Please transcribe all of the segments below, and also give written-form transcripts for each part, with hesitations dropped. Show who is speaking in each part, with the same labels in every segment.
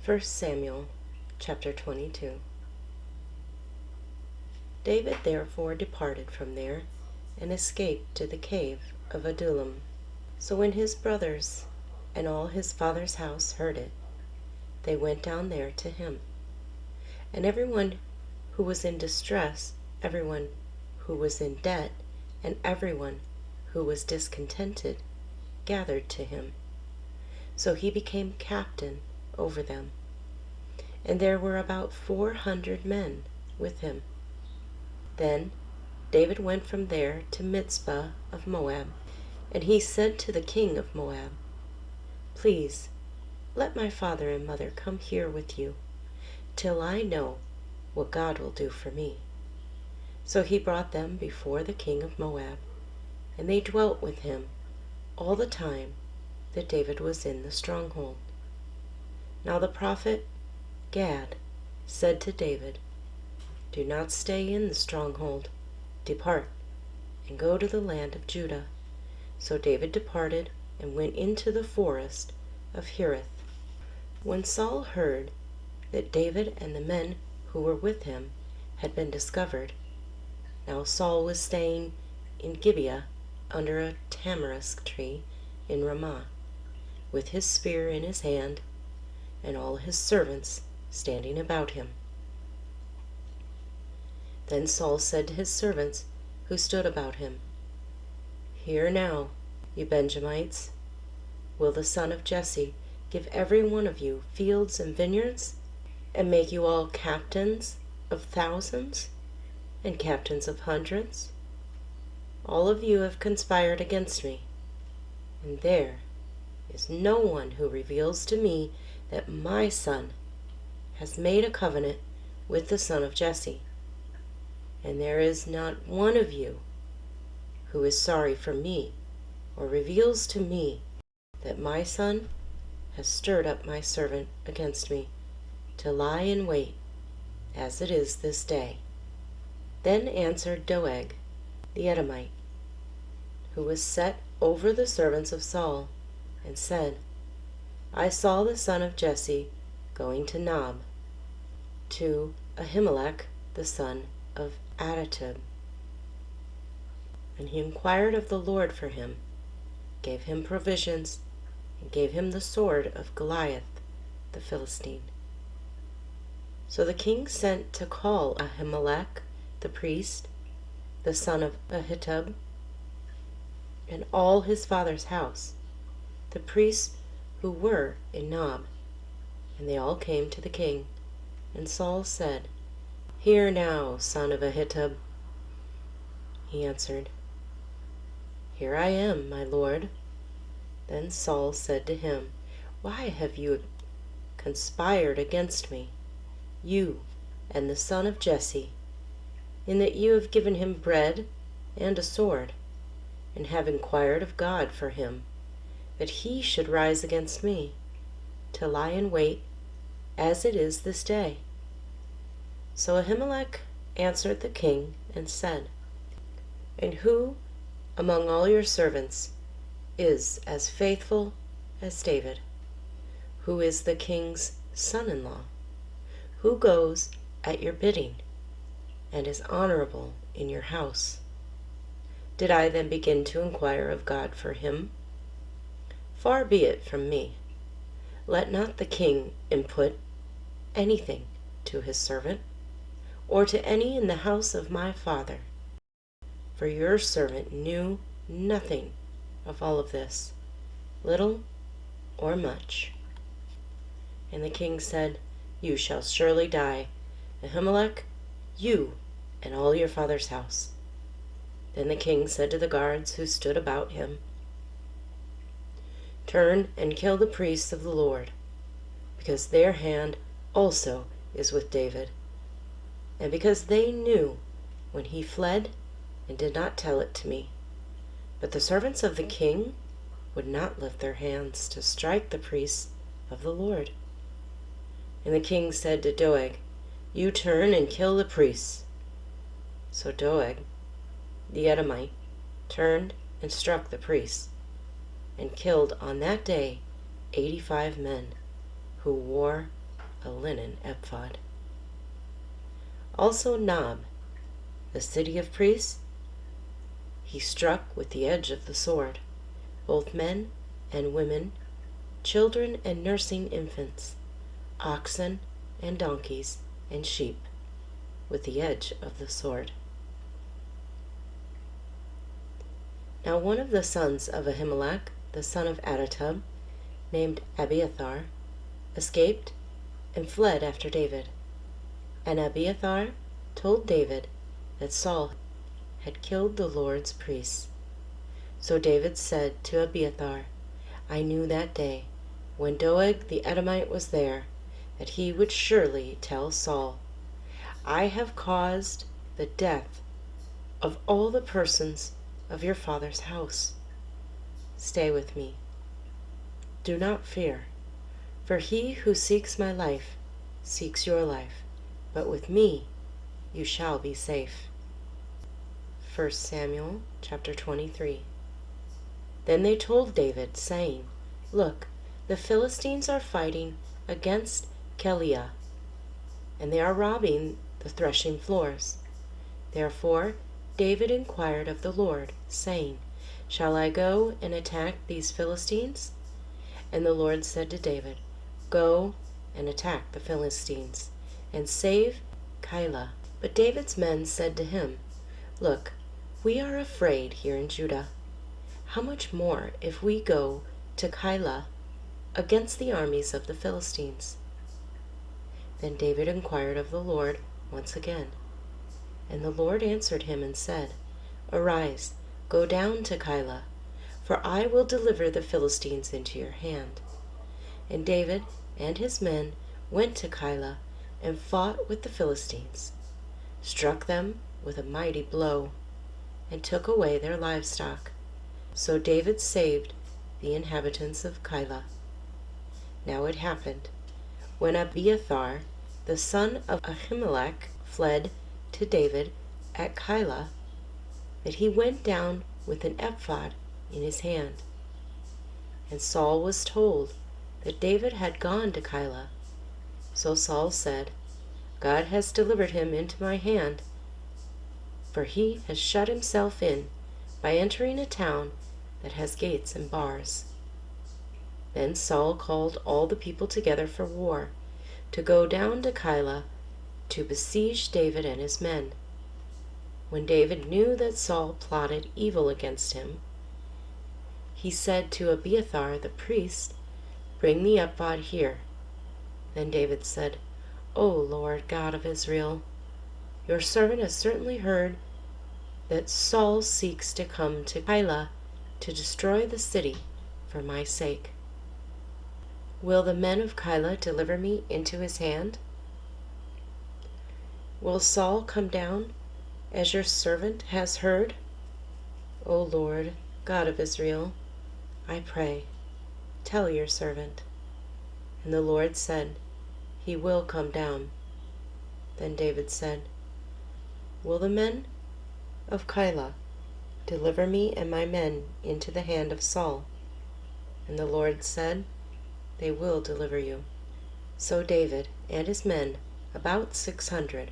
Speaker 1: 1 Samuel chapter 22. David therefore departed from there, and escaped to the cave of Adullam. So when his brothers and all his father's house heard it, they went down there to him. And everyone who was in distress, everyone who was in debt, and everyone who was discontented, gathered to him. So he became captain over them. And there were about 400 men with him. Then David went from there to Mizpah of Moab, and he said to the king of Moab, "Please, let my father and mother come here with you, till I know what God will do for me." So he brought them before the king of Moab, and they dwelt with him all the time that David was in the stronghold. Now the prophet Gad said to David, "Do not stay in the stronghold. Depart, and go to the land of Judah." So David departed and went into the forest of Hereth. When Saul heard that David and the men who were with him had been discovered, now Saul was staying in Gibeah under a tamarisk tree in Ramah, with his spear in his hand, and all his servants standing about him. Then Saul said to his servants who stood about him, "Hear now, you Benjamites, will the son of Jesse give every one of you fields and vineyards, and make you all captains of thousands and captains of hundreds? All of you have conspired against me, and there is no one who reveals to me that my son has made a covenant with the son of Jesse. And there is not one of you who is sorry for me or reveals to me that my son has stirred up my servant against me to lie in wait, as it is this day." Then answered Doeg the Edomite, who was set over the servants of Saul, and said, "I saw the son of Jesse going to Nob, to Ahimelech the son of Ahitub. And he inquired of the Lord for him, gave him provisions, and gave him the sword of Goliath the Philistine." So the king sent to call Ahimelech the priest, the son of Ahitub, and all his father's house, the priests who were in Nob. And they all came to the king. And Saul said, "Hear now, son of Ahitub." He answered, "Here I am, my lord." Then Saul said to him, "Why have you conspired against me, you and the son of Jesse, in that you have given him bread and a sword, and have inquired of God for him, that he should rise against me, to lie in wait, as it is this day?" So Ahimelech answered the king and said, "And who among all your servants is as faithful as David, who is the king's son-in-law, who goes at your bidding, and is honorable in your house? Did I then begin to inquire of God for him? Far be it from me. Let not the king impute anything to his servant, or to any in the house of my father. For your servant knew nothing of all of this, little or much." And the king said, "You shall surely die, Ahimelech, you and all your father's house." Then the king said to the guards who stood about him, "Turn and kill the priests of the Lord, because their hand also is with David, and because they knew when he fled and did not tell it to me. But the servants of the king would not lift their hands to strike the priests of the Lord." And the king said to Doeg, "You turn and kill the priests." So Doeg the Edomite turned and struck the priests, and killed on that day 85 men who wore a linen ephod. Also Nob, the city of priests, he struck with the edge of the sword, both men and women, children and nursing infants, oxen and donkeys and sheep, with the edge of the sword. Now one of the sons of Ahimelech, the son of Ahitub, named Abiathar, escaped and fled after David. And Abiathar told David that Saul had killed the Lord's priests. So David said to Abiathar, I knew that day, when Doeg the Edomite was there, that he would surely tell Saul, I have caused the death of all the persons of your father's house. Stay with me. Do not fear, for he who seeks my life seeks your life, but with me you shall be safe. 1 Samuel chapter 23. Then they told David, saying, Look, the Philistines are fighting against Keilah, and they are robbing the threshing floors. Therefore David inquired of the Lord, saying, Shall I go and attack these Philistines? And the Lord said to David, Go and attack the Philistines, and save Keilah. But David's men said to him, Look, we are afraid here in Judah. How much more if we go to Keilah against the armies of the Philistines? Then David inquired of the Lord once again. And the Lord answered him and said, Arise, go down to Keilah, for I will deliver the Philistines into your hand. And David and his men went to Keilah and fought with the Philistines, struck them with a mighty blow, and took away their livestock. So David saved the inhabitants of Keilah. Now it happened, when Abiathar, the son of Ahimelech, fled to David at Keilah, that he went down with an ephod in his hand. And Saul was told that David had gone to Keilah. So Saul said, God has delivered him into my hand, for he has shut himself in by entering a town that has gates and bars. Then Saul called all the people together for war, to go down to Keilah to besiege David and his men. When David knew that Saul plotted evil against him, he said to Abiathar the priest, Bring the ephod here. Then David said, O Lord God of Israel, your servant has certainly heard that Saul seeks to come to Keilah to destroy the city for my sake. Will the men of Keilah deliver me into his hand? Will Saul come down, as your servant has heard? O Lord, God of Israel, I pray, tell your servant. And the Lord said, He will come down. Then David said, Will the men of Keilah deliver me and my men into the hand of Saul? And the Lord said, They will deliver you. So David and his men, about 600,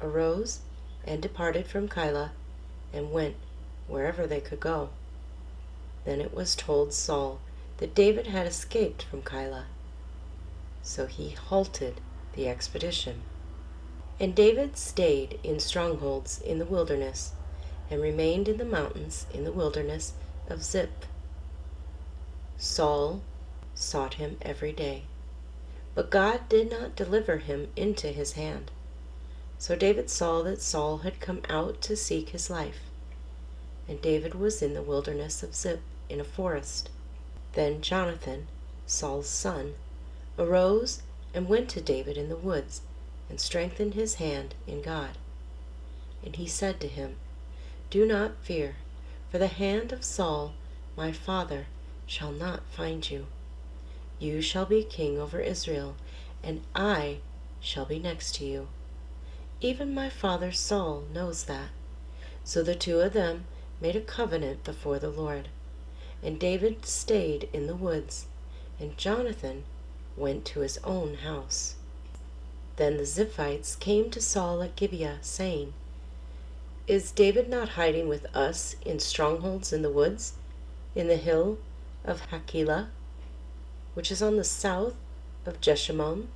Speaker 1: arose and departed from Keilah, and went wherever they could go. Then it was told Saul that David had escaped from Keilah. So he halted the expedition. And David stayed in strongholds in the wilderness, and remained in the mountains in the wilderness of Ziph. Saul sought him every day, but God did not deliver him into his hand. So David saw that Saul had come out to seek his life, and David was in the wilderness of Ziph in a forest. Then Jonathan, Saul's son, arose and went to David in the woods, and strengthened his hand in God. And he said to him, Do not fear, for the hand of Saul my father shall not find you. You shall be king over Israel, and I shall be next to you. Even my father Saul knows that. So the two of them made a covenant before the Lord. And David stayed in the woods, and Jonathan went to his own house. Then the Ziphites came to Saul at Gibeah, saying, Is David not hiding with us in strongholds in the woods, in the hill of Hachilah, which is on the south of Jeshimon?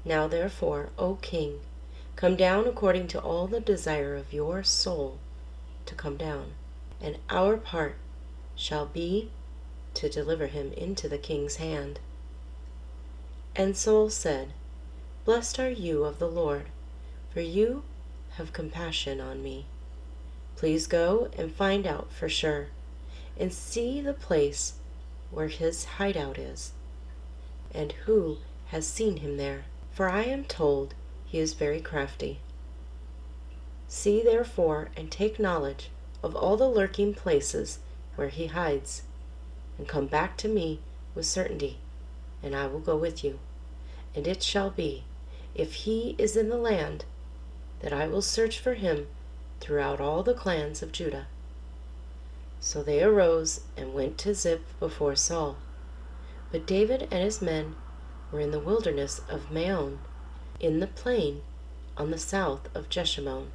Speaker 1: Now therefore, O king, come down according to all the desire of your soul to come down, and our part shall be to deliver him into the king's hand. And Saul said, Blessed are you of the Lord, for you have compassion on me. Please go and find out for sure, and see the place where his hideout is, and who has seen him there, for I am told he is very crafty. See therefore and take knowledge of all the lurking places where he hides, and come back to me with certainty, and I will go with you. And it shall be, if he is in the land, that I will search for him throughout all the clans of Judah. So they arose and went to Ziph before Saul. But David and his men were in the wilderness of Maon, in the plain on the south of Jeshimon.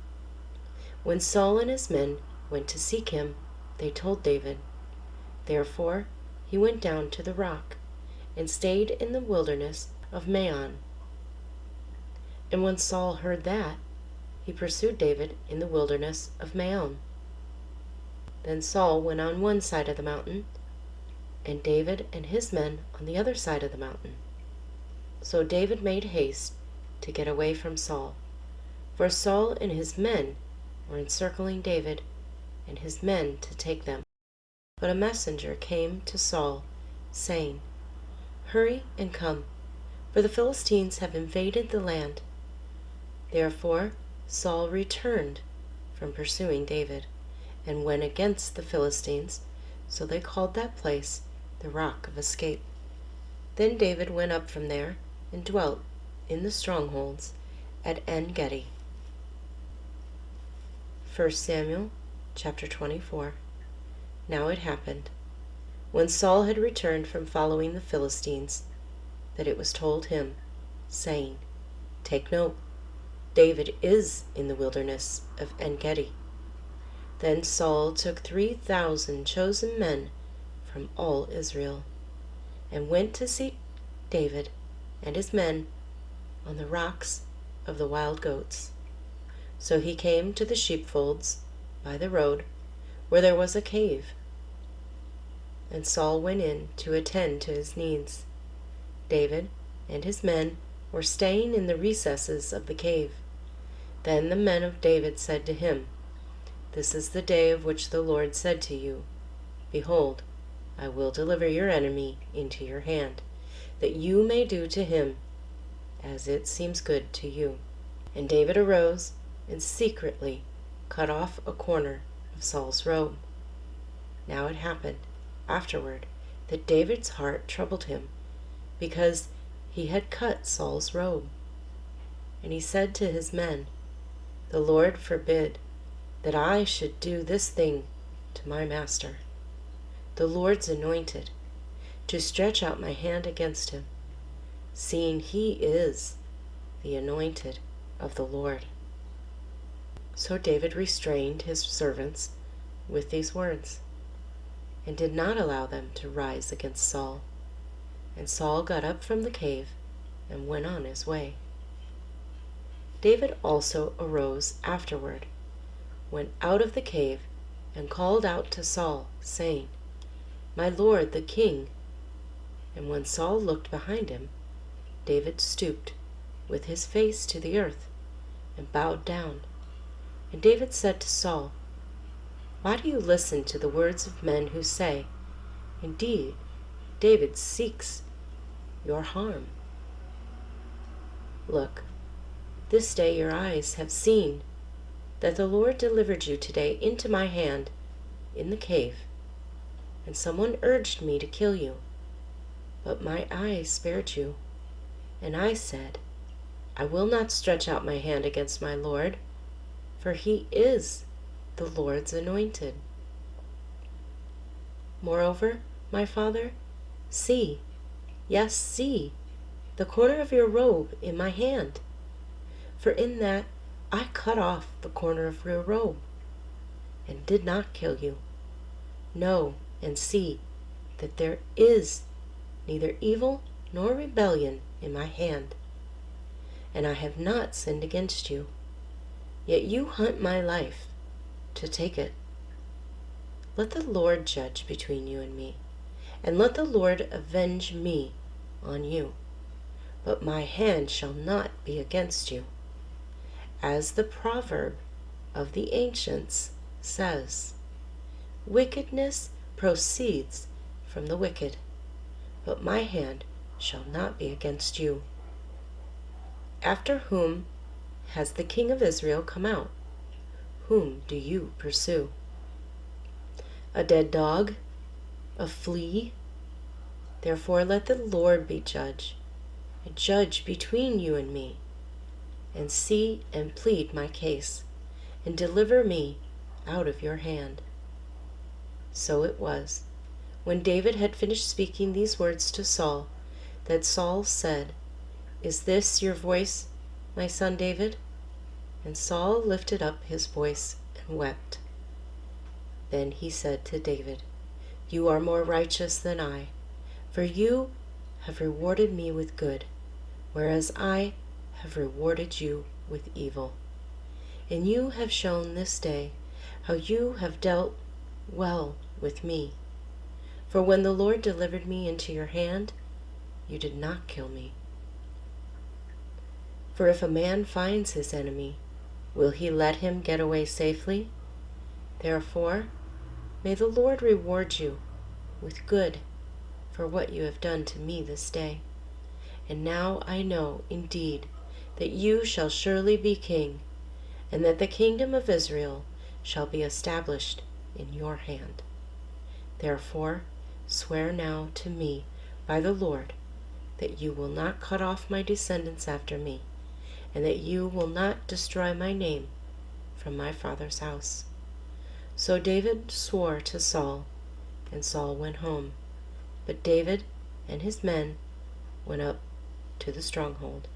Speaker 1: When Saul and his men went to seek him, they told David. Therefore he went down to the rock, and stayed in the wilderness of Maon. And when Saul heard that, he pursued David in the wilderness of Maon. Then Saul went on one side of the mountain, and David and his men on the other side of the mountain. So David made haste to get away from Saul, for Saul and his men were encircling David and his men to take them. But a messenger came to Saul, saying, Hurry and come, for the Philistines have invaded the land. Therefore Saul returned from pursuing David, and went against the Philistines, so they called that place the Rock of Escape. Then David went up from there, and dwelt in the strongholds at En-gedi. 1 Samuel chapter 24. Now it happened, when Saul had returned from following the Philistines, that it was told him, saying, Take note, David is in the wilderness of En-gedi. Then Saul took 3,000 chosen men from all Israel, and went to seek David and his men on the rocks of the wild goats. So he came to the sheepfolds by the road, where there was a cave. And Saul went in to attend to his needs. David and his men were staying in the recesses of the cave. Then the men of David said to him, This is the day of which the Lord said to you, Behold, I will deliver your enemy into your hand, that you may do to him as it seems good to you. And David arose and secretly cut off a corner of Saul's robe. Now it happened afterward that David's heart troubled him, because he had cut Saul's robe. And he said to his men, The Lord forbid that I should do this thing to my master, the Lord's anointed, to stretch out my hand against him, seeing he is the anointed of the Lord. So David restrained his servants with these words, and did not allow them to rise against Saul. And Saul got up from the cave and went on his way. David also arose afterward, went out of the cave, and called out to Saul, saying, My lord the king. And when Saul looked behind him, David stooped with his face to the earth and bowed down. And David said to Saul, Why do you listen to the words of men who say, Indeed, David seeks your harm? Look, this day your eyes have seen that the Lord delivered you today into my hand in the cave, and someone urged me to kill you, but my eyes spared you. And I said, I will not stretch out my hand against my Lord, for he is the Lord's anointed. Moreover, my father, see, yes, see, the corner of your robe in my hand. For in that I cut off the corner of your robe, and did not kill you. Know and see that there is neither evil nor rebellion in my hand, and I have not sinned against you. Yet you hunt my life to take it. Let the Lord judge between you and me, and let the Lord avenge me on you. But my hand shall not be against you. As the proverb of the ancients says, wickedness proceeds from the wicked, but my hand shall not be against you. After whom has the king of Israel come out? Whom do you pursue? A dead dog? A flea? Therefore let the Lord be judge, a judge between you and me, and see and plead my case, and deliver me out of your hand. So it was, when David had finished speaking these words to Saul, that Saul said, Is this your voice, my son David? And Saul lifted up his voice and wept. Then he said to David, You are more righteous than I, for you have rewarded me with good, whereas I have rewarded you with evil. And you have shown this day how you have dealt well with me. For when the Lord delivered me into your hand, you did not kill me. For if a man finds his enemy, will he let him get away safely? Therefore, may the Lord reward you with good for what you have done to me this day. And now I know indeed that you shall surely be king, and that the kingdom of Israel shall be established in your hand. Therefore, swear now to me by the Lord that you will not cut off my descendants after me, and that you will not destroy my name from my father's house. So David swore to Saul, and Saul went home. But David and his men went up to the stronghold.